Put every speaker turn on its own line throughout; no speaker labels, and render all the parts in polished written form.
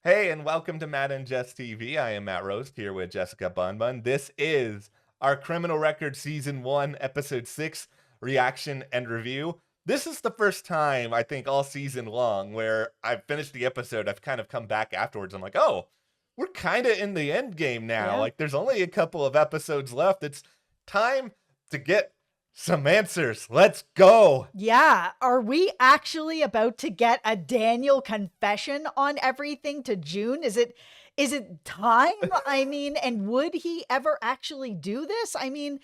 Hey, and welcome to Matt and Jess TV. I am Matt Roast here with Jessica Bunbun. This is our Criminal Record Season 1, Episode 6 reaction and review. This is the first time, I think, all season long where I've finished the episode. I've kind of come back afterwards. I'm like, oh, we're kind of in the end game now.
Yeah.
Like, there's only a couple of episodes left. It's time to get some answers. Let's go.
Yeah. Are we actually about to get a Daniel confession on everything to June? Is it time? I mean, and would he ever actually do this? I mean,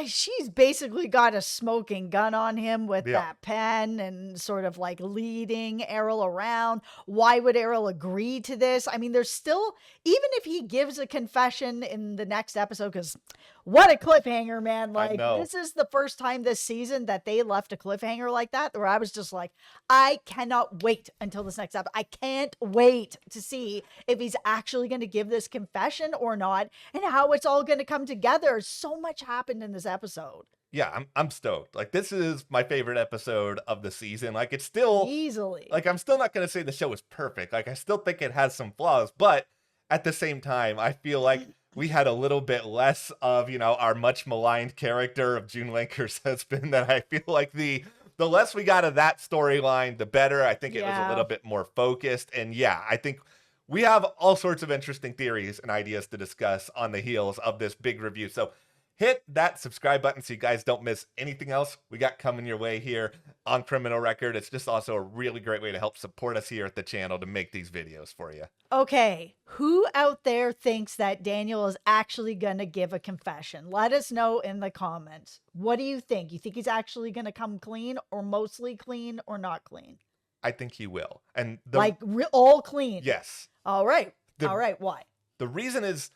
she's basically got a smoking gun on him with
Yeah.
that pen and sort of like leading Errol around. Why would Errol agree to this? I mean, there's still, even if he gives a confession in the next episode, because what a cliffhanger, man.
I
Like,
know.
this is the first time this season that they left a cliffhanger like that, where I was just like, I cannot wait until this next episode. I can't wait to see if he's actually going to give this confession or not and how it's all going to come together. So much happened in this episode.
Yeah, I'm stoked. Like, this is my favorite episode of the season. Like, it's still
Easily.
like, I'm still not going to say the show is perfect. Like, I still think it has some flaws, but at the same time, I feel like we had a little bit less of, our much maligned character of June Linker's husband. That I feel like the less we got of that storyline, the better. I think it was a
Yeah.
little bit more focused. And yeah, I think we have all sorts of interesting theories and ideas to discuss on the heels of this big review. So hit that subscribe button so you guys don't miss anything else we got coming your way here on Criminal Record. It's just also a really great way to help support us here at the channel to make these videos for you.
Okay, who out there thinks that Daniel is actually going to give a confession? Let us know in the comments. What do you think? You think he's actually going to come clean or mostly clean or not clean?
I think he will. And
Like all clean?
yes.
All right.
The,
All right. Why?
the reason is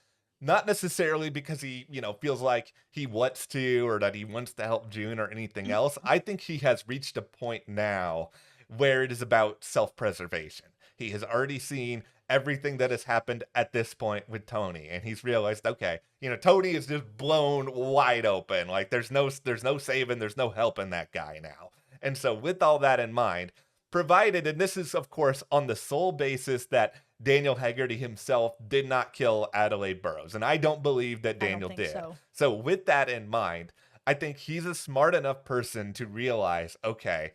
not necessarily because he, feels like he wants to or that he wants to help June or anything else. I think he has reached a point now where it is about self-preservation. He has already seen everything that has happened at this point with Tony, and he's realized, okay, Tony is just blown wide open. Like, there's no saving, there's no helping that guy now. And so with all that in mind, provided, and this is of course on the sole basis that Daniel Hegarty himself did not kill Adelaide Burrows, and I don't believe that
I don't
Daniel
think
did.
so.
So with that in mind, I think he's a smart enough person to realize, okay,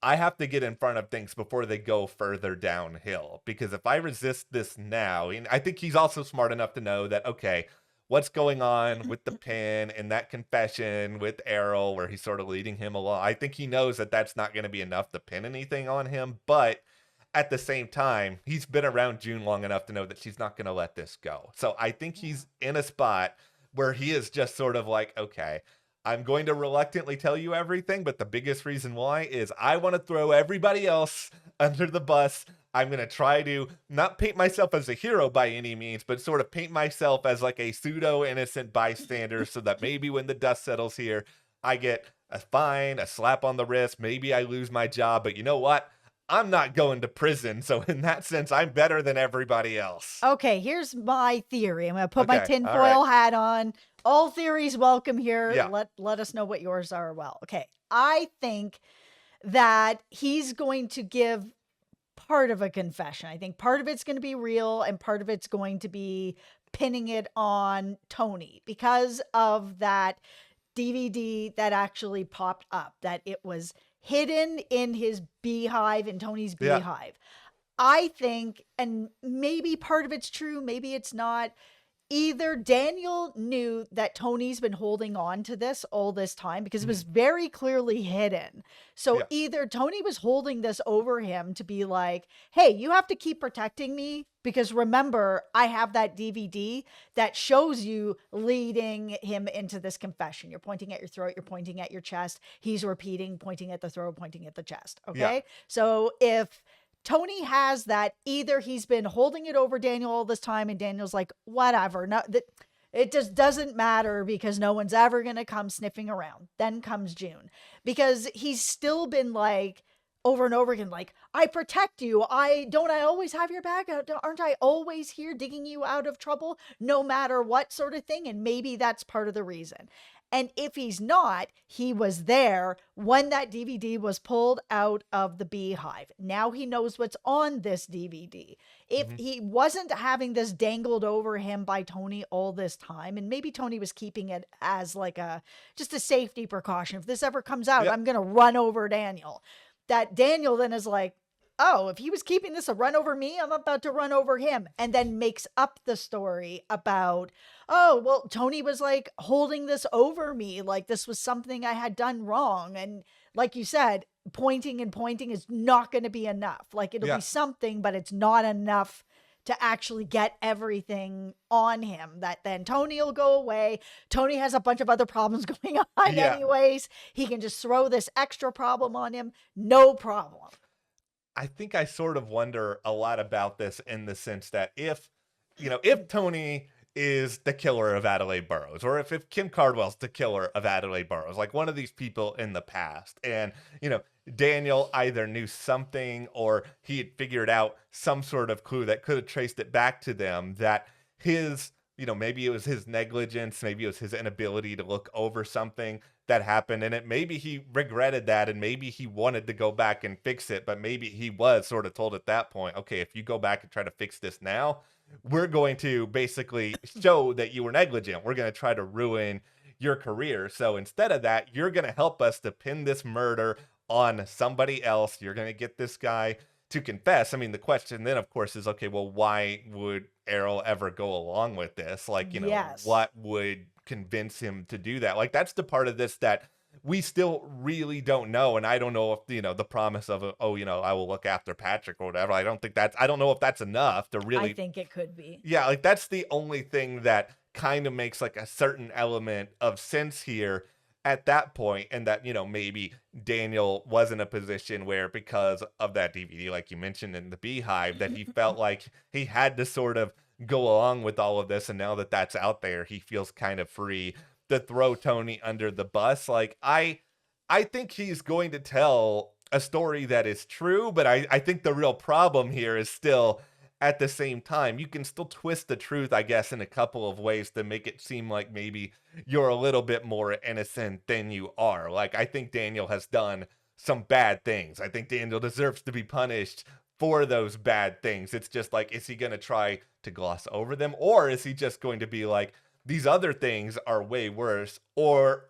I have to get in front of things before they go further downhill. Because if I resist this now, and I think he's also smart enough to know that, okay, what's going on with the pin and that confession with Errol, where he's sort of leading him along. I think he knows that that's not going to be enough to pin anything on him. But at the same time, he's been around June long enough to know that she's not going to let this go. So I think he's in a spot where he is just sort of like, okay, I'm going to reluctantly tell you everything, but the biggest reason why is I want to throw everybody else under the bus. I'm going to try to not paint myself as a hero by any means, but sort of paint myself as like a pseudo innocent bystander so that maybe when the dust settles here, I get a fine, a slap on the wrist, maybe I lose my job, but you know what? I'm not going to prison. So in that sense, I'm better than everybody else.
Okay, here's my theory. I'm going to put my
Okay,
tinfoil
all right.
hat on. All theories welcome here.
Yeah.
Let us know what yours are. Well, okay. I think that he's going to give part of a confession. I think part of it's going to be real and part of it's going to be pinning it on Tony because of that DVD that actually popped up, that it was hidden in his beehive, in Tony's
Yeah.
beehive. I think, and maybe part of it's true, maybe it's not. Either Daniel knew that Tony's been holding on to this all this time because it was very clearly hidden. So
Yeah.
either Tony was holding this over him to be like, hey, you have to keep protecting me because remember, I have that DVD that shows you leading him into this confession. You're pointing at your throat, you're pointing at your chest. He's repeating, pointing at the throat, pointing at the chest. Okay.
Yeah.
So if Tony has that, either he's been holding it over Daniel all this time and Daniel's like, whatever, no, it just doesn't matter because no one's ever going to come sniffing around. Then comes June because he's still been like over and over again, like, I protect you. I always have your back. Aren't I always here digging you out of trouble no matter what, sort of thing? And maybe that's part of the reason. And if he's not, he was there when that DVD was pulled out of the beehive. Now he knows what's on this DVD. If
Mhm.
he wasn't having this dangled over him by Tony all this time, and maybe Tony was keeping it as like just a safety precaution. If this ever comes out,
Yep.
I'm going to run over Daniel. That Daniel then is like, oh, if he was keeping this a run over me, I'm about to run over him. And then makes up the story about, oh, well, Tony was like holding this over me. Like this was something I had done wrong. And like you said, pointing and pointing is not going to be enough. Like it'll
Yeah.
be something, but it's not enough to actually get everything on him. That then Tony will go away. Tony has a bunch of other problems going on
Yeah.
anyways. He can just throw this extra problem on him. No problem.
I think I sort of wonder a lot about this in the sense that if Tony is the killer of Adelaide Burrows, or if Kim Cardwell's the killer of Adelaide Burrows, like one of these people in the past, and, Daniel either knew something or he had figured out some sort of clue that could have traced it back to them, that maybe it was his negligence, maybe it was his inability to look over something that happened and it maybe he regretted that and maybe he wanted to go back and fix it, but maybe he was sort of told at that point, okay, if you go back and try to fix this now, we're going to basically show that you were negligent. We're going to try to ruin your career. So instead of that, you're going to help us to pin this murder on somebody else. You're going to get this guy to confess. I mean, the question then, of course, is okay, well, why would Errol ever go along with this? Like,
Yes.
what would convince him to do that? Like, that's the part of this that we still really don't know. And I don't know if, the promise of, I will look after Patrick or whatever. I don't know if that's enough to
I
really,
think it could be.
yeah, like that's the only thing that kind of makes like a certain element of sense here at that point, and that maybe Daniel was in a position where because of that DVD, like you mentioned in the beehive, that he felt like he had to sort of go along with all of this, and now that that's out there, he feels kind of free to throw Tony under the bus. Like I think he's going to tell a story that is true, but I think the real problem here is still at the same time, you can still twist the truth, I guess, in a couple of ways to make it seem like maybe you're a little bit more innocent than you are. Like, I think Daniel has done some bad things. I think Daniel deserves to be punished for those bad things. It's just like, is he going to try to gloss over them? Or is he just going to be like, these other things are way worse? Or,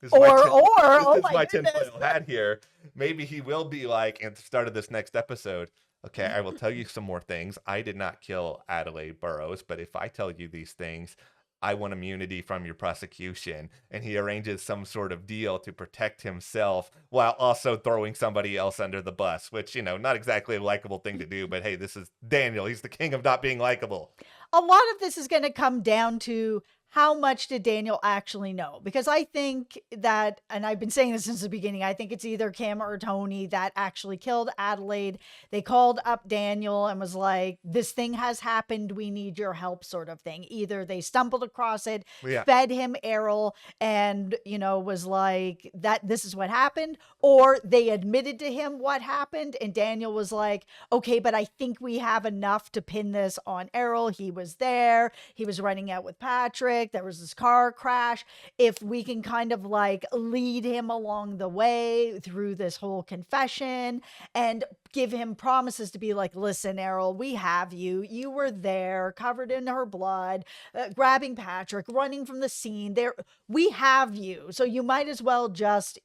this is my this
Oh
is
my
my
goodness.
tinfoil hat here. Maybe he will be like, at the start of this next episode, okay, I will tell you some more things. I did not kill Adelaide Burrows, but if I tell you these things, I want immunity from your prosecution. And he arranges some sort of deal to protect himself while also throwing somebody else under the bus, which, not exactly a likable thing to do. But hey, this is Daniel. He's the king of not being likable.
A lot of this is going to come down to how much did Daniel actually know? Because I think that, and I've been saying this since the beginning, I think it's either Kim or Tony that actually killed Adelaide. They called up Daniel and was like, this thing has happened. We need your help, sort of thing. Either they stumbled across it,
Yeah.
fed him Errol, and, was like, that this is what happened. Or they admitted to him what happened. And Daniel was like, okay, but I think we have enough to pin this on Errol. He was there. He was running out with Patrick. There was this car crash. If we can kind of like lead him along the way through this whole confession and give him promises to be like, listen, Errol, we have you. You were there, covered in her blood, grabbing Patrick, running from the scene. There, we have you. So you might as well just,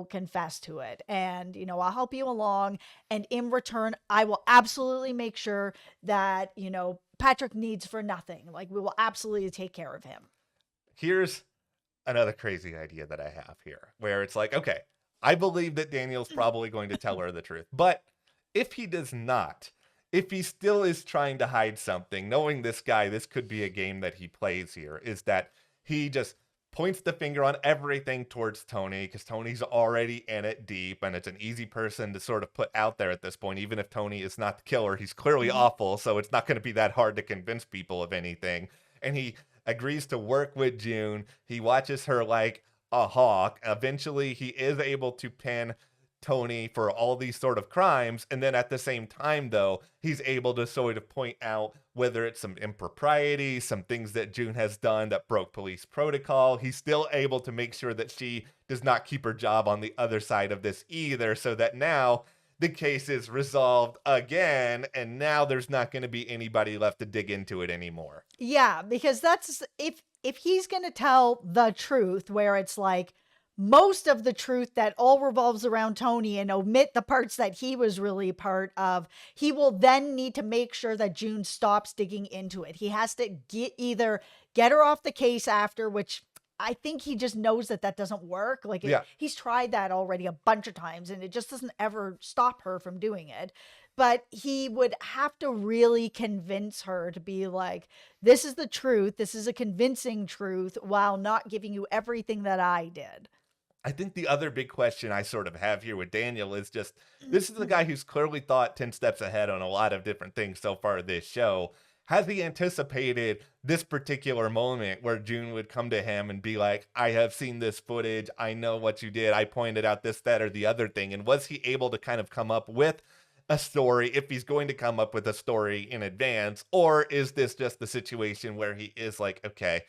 confess to it. And, I'll help you along. And in return, I will absolutely make sure that, Patrick needs for nothing. Like, we will absolutely take care of him.
Here's another crazy idea that I have here, where it's like, okay, I believe that Daniel's probably going to tell her the truth. But if he does not, if he still is trying to hide something, knowing this guy, this could be a game that he plays here, is that he just points the finger on everything towards Tony, because Tony's already in it deep, and it's an easy person to sort of put out there at this point. Even if Tony is not the killer, he's clearly awful, so it's not going to be that hard to convince people of anything. And he agrees to work with June. He watches her like a hawk. Eventually, he is able to pin Tony for all these sort of crimes. And then at the same time, though, he's able to sort of point out whether it's some impropriety, some things that June has done that broke police protocol. He's still able to make sure that she does not keep her job on the other side of this either, so that now the case is resolved again, and now there's not going to be anybody left to dig into it anymore.
Yeah, because that's if he's going to tell the truth, where it's like most of the truth that all revolves around Tony, and omit the parts that he was really part of, he will then need to make sure that June stops digging into it. He has to either get her off the case after, which I think he just knows that that doesn't work. Like he's tried that already a bunch of times, and it just doesn't ever stop her from doing it. But he would have to really convince her to be like, this is the truth. This is a convincing truth, while not giving you everything that I did.
I think the other big question I sort of have here with Daniel is just, this is a guy who's clearly thought 10 steps ahead on a lot of different things so far this show. Has he anticipated this particular moment where June would come to him and be like, I have seen this footage. I know what you did. I pointed out this, that, or the other thing. And was he able to kind of come up with a story, if he's going to come up with a story in advance? Or is this just the situation where he is like, okay,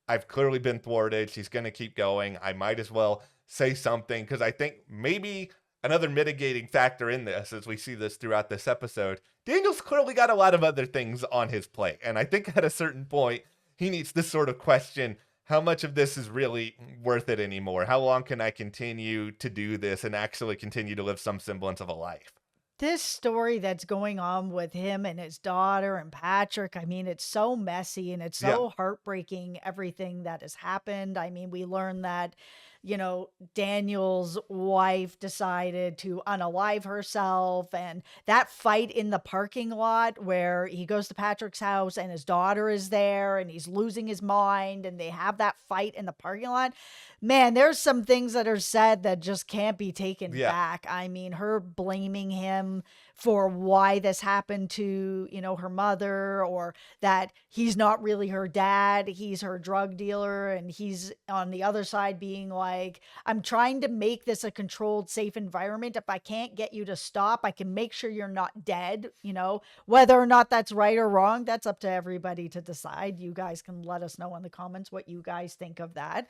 I've clearly been thwarted. She's going to keep going. I might as well say something, because I think maybe another mitigating factor in this, as we see this throughout this episode, Daniel's clearly got a lot of other things on his plate. And I think at a certain point, he needs to sort of question, how much of this is really worth it anymore? How long can I continue to do this and actually continue to live some semblance of a life?
This story that's going on with him and his daughter and Patrick, I mean, it's so messy and it's so heartbreaking, everything that has happened. I mean, we learned that, Daniel's wife decided to unalive herself, and that fight in the parking lot where he goes to Patrick's house and his daughter is there and he's losing his mind, and they have that fight in the parking lot. Man, there's some things that are said that just can't be taken back. I mean, her blaming him for why this happened to, her mother, or that he's not really her dad, he's her drug dealer, and he's on the other side being like, I'm trying to make this a controlled, safe environment. If I can't get you to stop, I can make sure you're not dead. Whether or not that's right or wrong, that's up to everybody to decide. You guys can let us know in the comments what you guys think of that.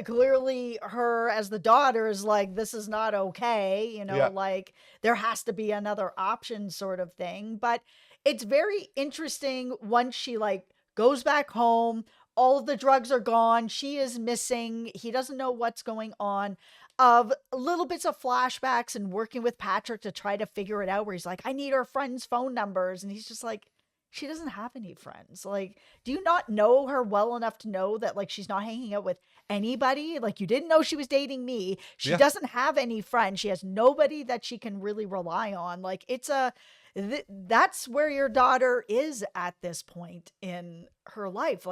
Clearly her as the daughter is like, this is not okay, like there has to be another option, sort of thing. But it's very interesting once she goes back home, all of the drugs are gone, she is missing, he doesn't know what's going on, of little bits of flashbacks and working with Patrick to try to figure it out, where he's like, I need her friends' phone numbers, and he's just like, she doesn't have any friends. Like, do you not know her well enough to know that she's not hanging out with anybody? You didn't know she was dating me. She doesn't have any friends. She has nobody that she can really rely on. That's where your daughter is at this point in her life.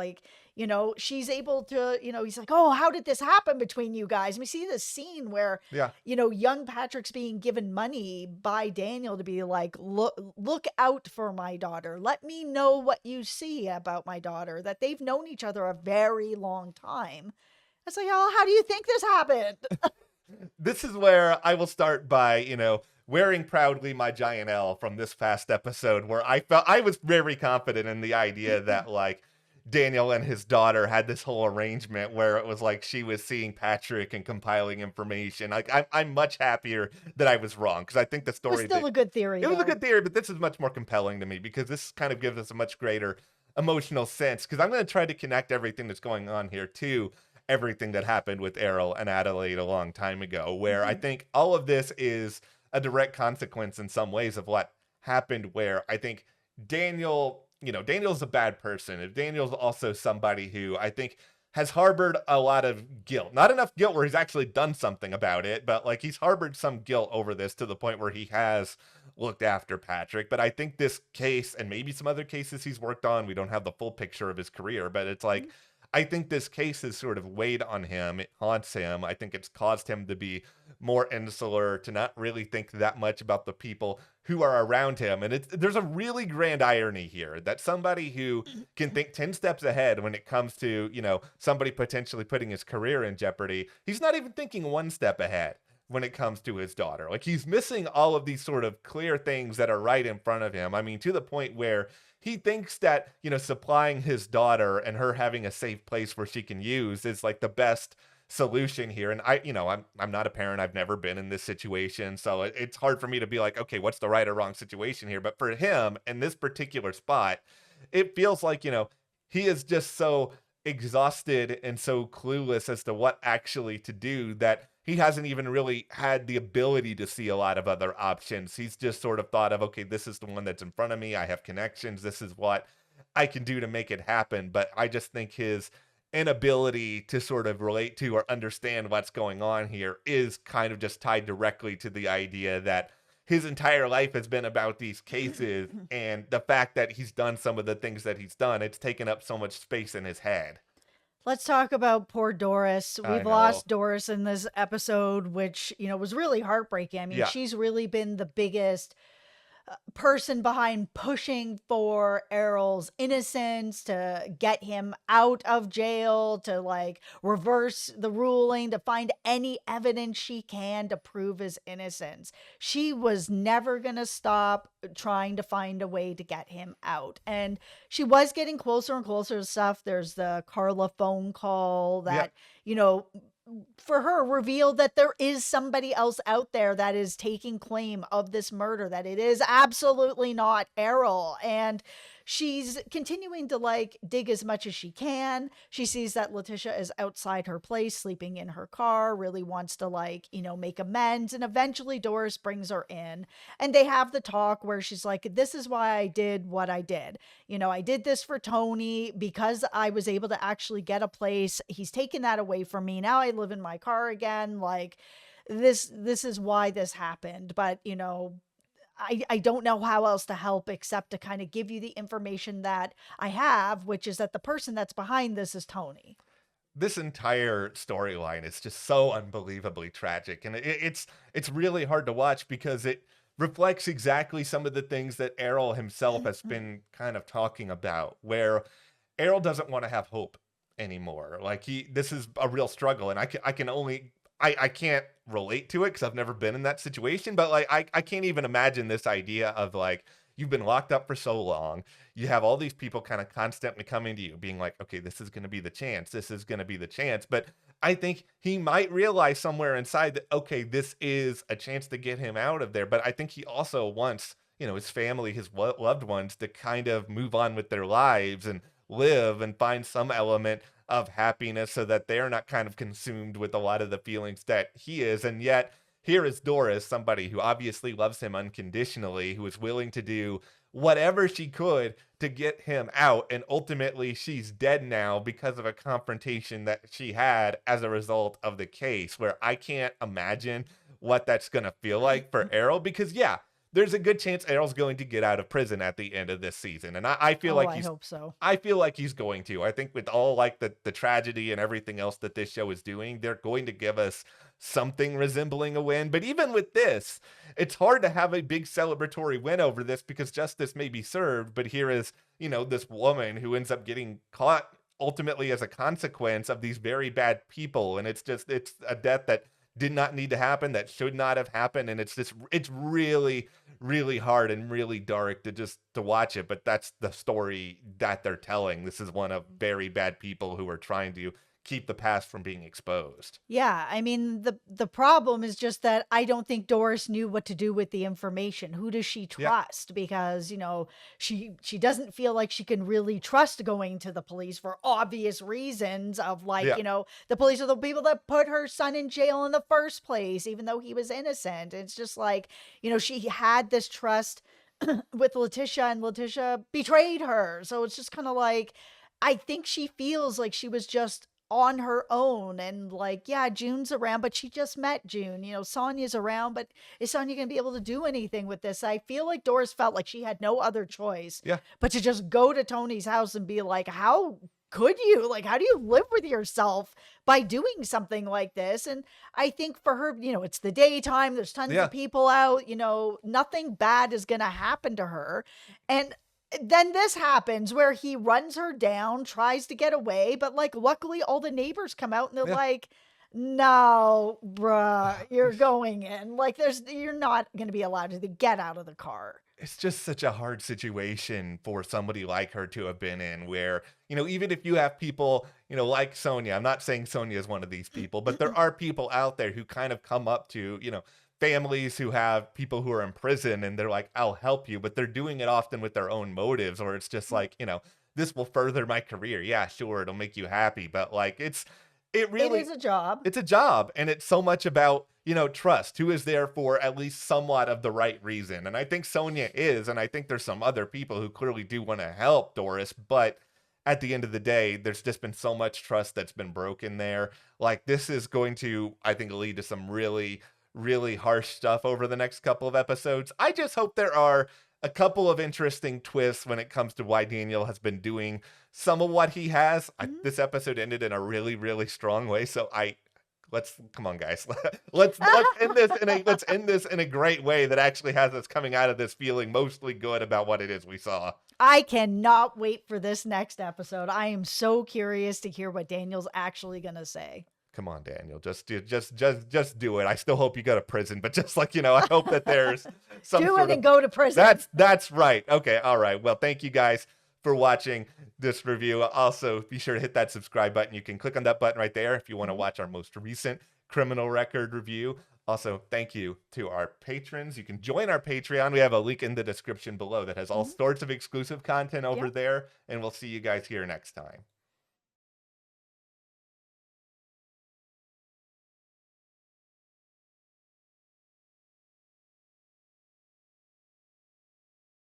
She's able to, he's like, oh, how did this happen between you guys? And we see this scene where, young Patrick's being given money by Daniel to be like, look out for my daughter. Let me know what you see about my daughter, that they've known each other a very long time. It's like, oh, how do you think this happened?
This is where I will start by, wearing proudly my giant L from this past episode, where I felt I was very confident in the idea that Daniel and his daughter had this whole arrangement where it was like she was seeing Patrick and compiling information. I'm much happier that I was wrong, because I think the story
was still a good theory.
It was a good theory, but this is much more compelling to me, because this kind of gives us a much greater emotional sense, because I'm going to try to connect everything that's going on here to everything that happened with Errol and Adelaide a long time ago, where I think all of this is a direct consequence in some ways of what happened, where I think Daniel's a bad person. And Daniel's also somebody who I think has harbored a lot of guilt. Not enough guilt where he's actually done something about it, but he's harbored some guilt over this to the point where he has looked after Patrick. But I think this case, and maybe some other cases he's worked on, we don't have the full picture of his career, but it's I think this case has sort of weighed on him. It haunts him. I think it's caused him to be more insular, to not really think that much about the people who are around him. And there's a really grand irony here, that somebody who can think 10 steps ahead when it comes to, somebody potentially putting his career in jeopardy, he's not even thinking one step ahead. when it comes to his daughter. Like, he's missing all of these sort of clear things that are right in front of him. I mean, to the point where he thinks that, supplying his daughter and her having a safe place where she can use is like the best solution here. And I'm not a parent. I've never been in this situation. So it's hard for me to be like, okay, what's the right or wrong situation here? But for him in this particular spot, it feels like, he is just so exhausted and so clueless as to what actually to do that he hasn't even really had the ability to see a lot of other options. He's just sort of thought of, okay, this is the one that's in front of me. I have connections. This is what I can do to make it happen. But I just think his inability to sort of relate to or understand what's going on here is kind of just tied directly to the idea that his entire life has been about these cases, and the fact that he's done some of the things that he's done, it's taken up so much space in his head.
Let's talk about poor Doris.
I
We've
know.
lost Doris in this episode, which, was really heartbreaking. I mean,
Yeah.
she's really been the biggest person behind pushing for Errol's innocence, to get him out of jail, to like reverse the ruling, to find any evidence she can to prove his innocence. She was never going to stop trying to find a way to get him out. And she was getting closer and closer to stuff. There's the Carla phone call
Yeah.
that, you know, for her revealed that there is somebody else out there that is taking claim of this murder, that it is absolutely not Errol. And she's continuing to like dig as much as she can. She sees that Letitia is outside her place, sleeping in her car, really wants to like, make amends. And eventually Doris brings her in and they have the talk where she's like, this is why I did what I did. I did this for Tony because I was able to actually get a place. He's taken that away from me. Now I live in my car again. Like this is why this happened. But, I don't know how else to help except to kind of give you the information that I have, which is that the person that's behind this is Tony.
This entire storyline is just so unbelievably tragic, and it's really hard to watch because it reflects exactly some of the things that Errol himself has been kind of talking about, where Errol doesn't want to have hope anymore. Like, this is a real struggle, and I can only I can't relate to it because I've never been in that situation, but like I can't even imagine this idea of like, you've been locked up for so long. You have all these people kind of constantly coming to you, being like, okay, this is going to be the chance. This is going to be the chance. But I think he might realize somewhere inside that, okay, this is a chance to get him out of there. But I think he also wants, his family, his loved ones to kind of move on with their lives and live and find some element of happiness so that they're not kind of consumed with a lot of the feelings that he is. And yet, here is Doris, somebody who obviously loves him unconditionally, who is willing to do whatever she could to get him out. And ultimately, she's dead now because of a confrontation that she had as a result of the case, where I can't imagine what that's going to feel like for Errol. Because, yeah, there's a good chance Errol's going to get out of prison at the end of this season. And I feel
Oh,
like
I hope so.
I feel like he's going to. I think with all like the tragedy and everything else that this show is doing, they're going to give us something resembling a win. But even with this, it's hard to have a big celebratory win over this because justice may be served. But here is, this woman who ends up getting caught ultimately as a consequence of these very bad people. And it's a death that did not need to happen, that should not have happened. And it's really, really hard and really dark to watch it. But that's the story that they're telling. This is one of very bad people who are trying to keep the past from being exposed.
Yeah, I mean the problem is just that I don't think Doris knew what to do with the information. Who does she
Yeah.
trust? Because, she doesn't feel like she can really trust going to the police for obvious reasons of like,
Yeah.
the police are the people that put her son in jail in the first place, even though he was innocent. It's just like, she had this trust with Letitia and Letitia betrayed her. So it's just kind of like, I think she feels like she was just on her own and like, yeah, June's around, but she just met June. Sonya's around, but is Sonya going to be able to do anything with this? I feel like Doris felt like she had no other choice
Yeah.
but to just go to Tony's house and be like, how could you? Like, how do you live with yourself by doing something like this? And I think for her, it's the daytime, there's tons
Yeah.
of people out, nothing bad is going to happen to her. And then this happens where he runs her down, tries to get away, but like luckily all the neighbors come out and they're
Yeah.
like, no, bruh, you're going in. Like, you're not going to be allowed to get out of the car.
It's just such a hard situation for somebody like her to have been in where, even if you have people, like Sonia, I'm not saying Sonia is one of these people, but there are people out there who kind of come up to, families who have people who are in prison and they're like, I'll help you, but they're doing it often with their own motives, or it's just like, this will further my career. Yeah, sure, it'll make you happy, but like it
It
really
is a job.
it's a job, and it's so much about, trust. Who is there for at least somewhat of the right reason? And I think Sonia is, and I think there's some other people who clearly do want to help Doris, but at the end of the day, there's just been so much trust that's been broken there. Like, this is going to, I think, lead to some really, really harsh stuff over the next couple of episodes. I just hope there are a couple of interesting twists when it comes to why Daniel has been doing some of what he has. This episode ended in a really, really strong way, so let's come on, guys. Let's end this in a great way that actually has us coming out of this feeling mostly good about what it is we saw.
I cannot wait for this next episode. I am so curious to hear what Daniel's actually going to say.
Come on, Daniel. Just do it. I still hope you go to prison, but just like, I hope that there's some
do
sort
it and go to prison.
That's right. Okay, all right. Well, thank you guys for watching this review. Also, be sure to hit that subscribe button. You can click on that button right there if you want to watch our most recent criminal record review. Also, thank you to our patrons. You can join our Patreon. We have a link in the description below that has all sorts of exclusive content over there, and we'll see you guys here next time.